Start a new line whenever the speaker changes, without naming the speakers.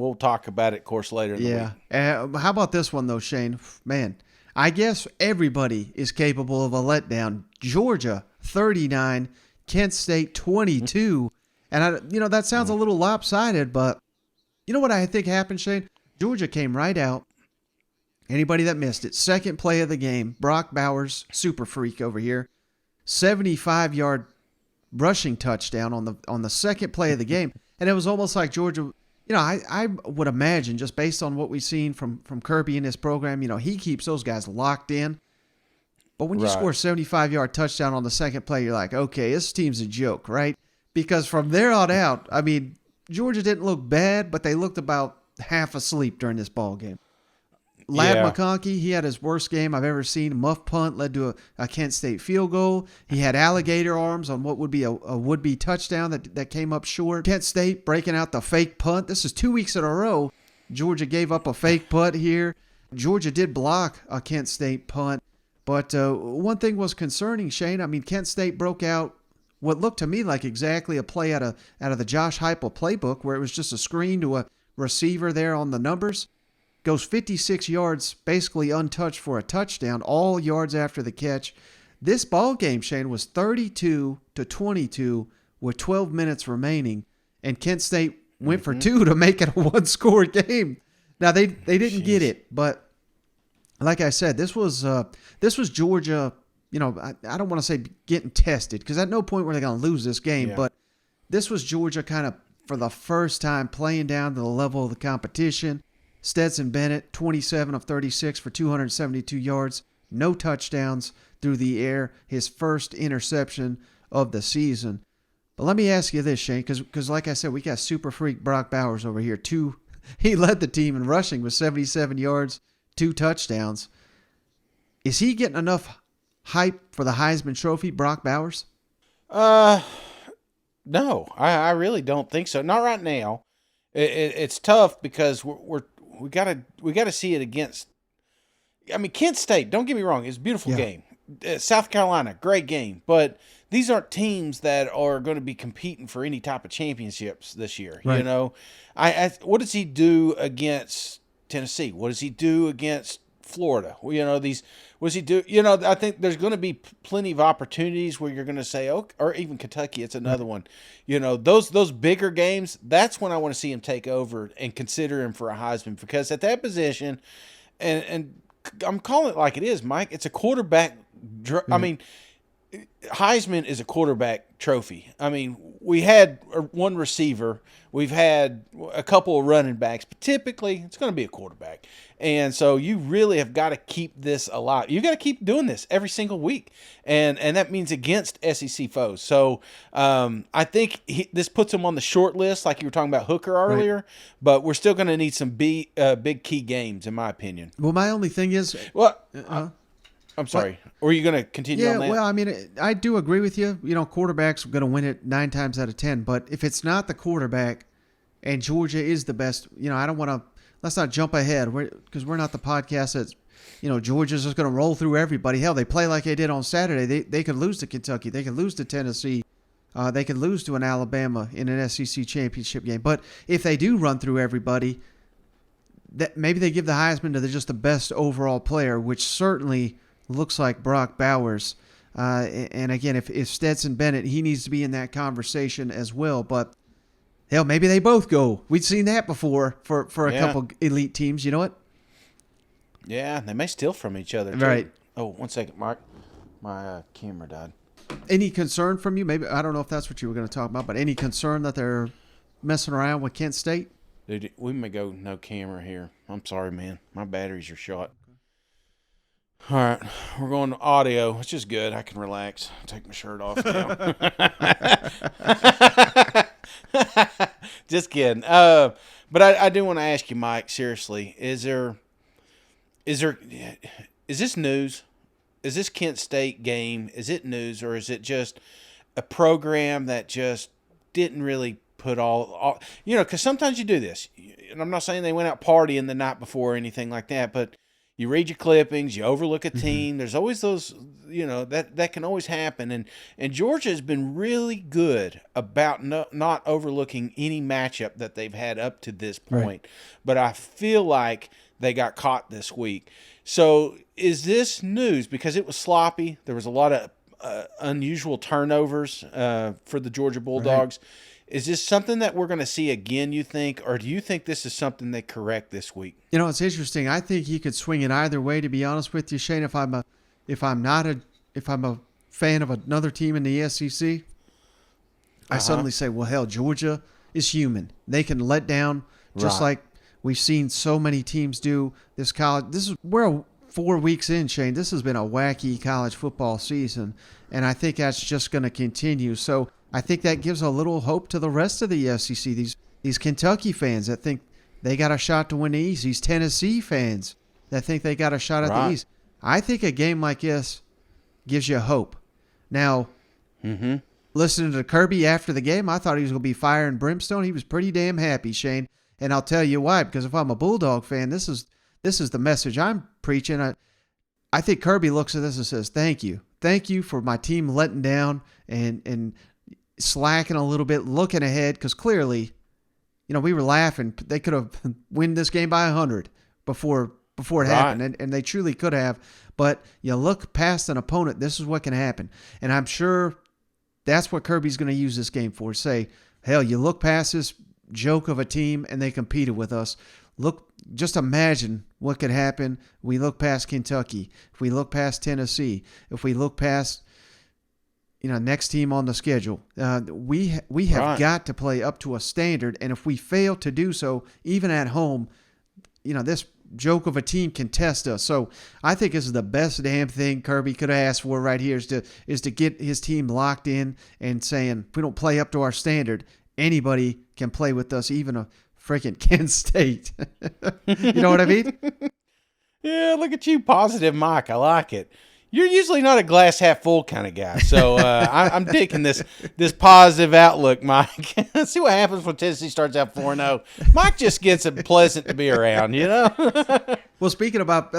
We'll talk about it, of course, later in the week.
Yeah. How about this one, though, Shane? Man, I guess everybody is capable of a letdown. Georgia, 39, Kent State, 22. And, that sounds a little lopsided, but you know what I think happened, Shane? Georgia came right out. Anybody that missed it, second play of the game, Brock Bowers, super freak over here, 75-yard rushing touchdown on the second play of the game. And it was almost like Georgia, I would imagine, just based on what we've seen from Kirby in this program, he keeps those guys locked in. But when you score a 75-yard touchdown on the second play, you're like, okay, this team's a joke, right? Because from there on out, I mean, Georgia didn't look bad, but they looked about half asleep during this ball game. Ladd McConkey, he had his worst game I've ever seen. Muff punt led to a Kent State field goal. He had alligator arms on what would be a would-be touchdown that came up short. Kent State breaking out the fake punt. This is 2 weeks in a row. Georgia gave up a fake punt here. Georgia did block a Kent State punt. But one thing was concerning, Shane. I mean, Kent State broke out what looked to me like exactly a play out of the Josh Heupel playbook, where it was just a screen to a receiver there on the numbers. Goes 56 yards, basically untouched for a touchdown, all yards after the catch. This ball game, Shane, was 32-22 with 12 minutes remaining, and Kent State went for two to make it a one-score game. Now they didn't get it, but like I said, this was Georgia. I don't want to say getting tested, because at no point were they going to lose this game, but this was Georgia kind of for the first time playing down to the level of the competition. Stetson Bennett, 27 of 36 for 272 yards, no touchdowns through the air, his first interception of the season. But let me ask you this, Shane, because like I said, we got super freak Brock Bowers over here. He led the team in rushing with 77 yards, 2 touchdowns. Is he getting enough hype for the Heisman Trophy, Brock Bowers?
No, I really don't think so. Not right now. It's tough because we gotta see it against. I mean, Kent State. Don't get me wrong; it's a beautiful game. South Carolina, great game, but these aren't teams that are going to be competing for any type of championships this year.
Right.
What does he do against Tennessee? What does he do against Florida? What does he do? I think there's going to be plenty of opportunities where you're going to say, oh, or even Kentucky, it's another one. Those bigger games, that's when I want to see him take over and consider him for a Heisman, because at that position, and I'm calling it like it is, Mike, it's a quarterback. I mean, Heisman is a quarterback trophy. I mean, we had one receiver, we've had a couple of running backs, but typically it's going to be a quarterback. And so you really have got to keep this alive. You got to keep doing this every single week, and that means against SEC foes. So I think this puts him on the short list, like you were talking about Hooker earlier. Right. But we're still going to need some big key games, in my opinion.
Well, my only thing is,
I'm sorry. Or are you going to continue on that?
Yeah, well, I mean, I do agree with you. Quarterback's going to win it 9 times out of 10. But if it's not the quarterback and Georgia is the best, I don't want to – let's not jump ahead because we're not the podcast that's, Georgia's just going to roll through everybody. Hell, they play like they did on Saturday. They could lose to Kentucky. They could lose to Tennessee. They could lose to an Alabama in an SEC championship game. But if they do run through everybody, that maybe they give the Heisman to just the best overall player, which certainly – looks like Brock Bowers. And again, if Stetson Bennett, he needs to be in that conversation as well. But hell, maybe they both go. We've seen that before for a couple elite teams. You know what?
Yeah, they may steal from each other, too.
Right.
Oh, 1 second, Mark. My camera died.
Any concern from you? Maybe I don't know if that's what you were going to talk about, but any concern that they're messing around with Kent State?
Dude, we may go no camera here. I'm sorry, man. My batteries are shot. All right, we're going to audio, which is good. I can relax. Take my shirt off now. Just kidding. But I do want to ask you, Mike, seriously, is this news? Is this Kent State game, is it news, or is it just a program that just didn't really put all because sometimes you do this. And I'm not saying they went out partying the night before or anything like that, but you read your clippings, you overlook a team. There's always those, that can always happen. And Georgia has been really good about not overlooking any matchup that they've had up to this point. Right. But I feel like they got caught this week. So is this news? Because it was sloppy. There was a lot of unusual turnovers for the Georgia Bulldogs. Right. Is this something that we're going to see again, you think, or do you think this is something they correct this week?
It's interesting. I think you could swing it either way, to be honest with you, Shane. If I'm a fan of another team in the SEC, I suddenly say, well, hell, Georgia is human. They can let down just like we've seen so many teams do this college. We're 4 weeks in, Shane. This has been a wacky college football season, and I think that's just going to continue. So I think that gives a little hope to the rest of the SEC. These Kentucky fans that think they got a shot to win the East. These Tennessee fans that think they got a shot at the East. I think a game like this gives you hope. Now, listening to Kirby after the game, I thought he was going to be fire and brimstone. He was pretty damn happy, Shane. And I'll tell you why. Because if I'm a Bulldog fan, this is the message I'm preaching. I think Kirby looks at this and says, thank you. Thank you for my team letting down and slacking a little bit, looking ahead, because clearly, we were laughing. They could have won this game by 100 before it happened, and they truly could have. But you look past an opponent, this is what can happen. And I'm sure that's what Kirby's going to use this game for. Say, hell, you look past this joke of a team, and they competed with us. Just imagine what could happen. We look past Kentucky. If we look past Tennessee. If we look past next team on the schedule. We have got to play up to a standard, and if we fail to do so, even at home, this joke of a team can test us. So I think this is the best damn thing Kirby could have asked for right here is to get his team locked in and saying, if we don't play up to our standard, anybody can play with us, even a freaking Kent State. You know what I mean?
Yeah, look at you, positive Mike. I like it. You're usually not a glass half full kind of guy, so I'm digging this positive outlook, Mike. Let's see what happens when Tennessee starts out 4-0. Mike just gets it pleasant to be around,
Well, speaking about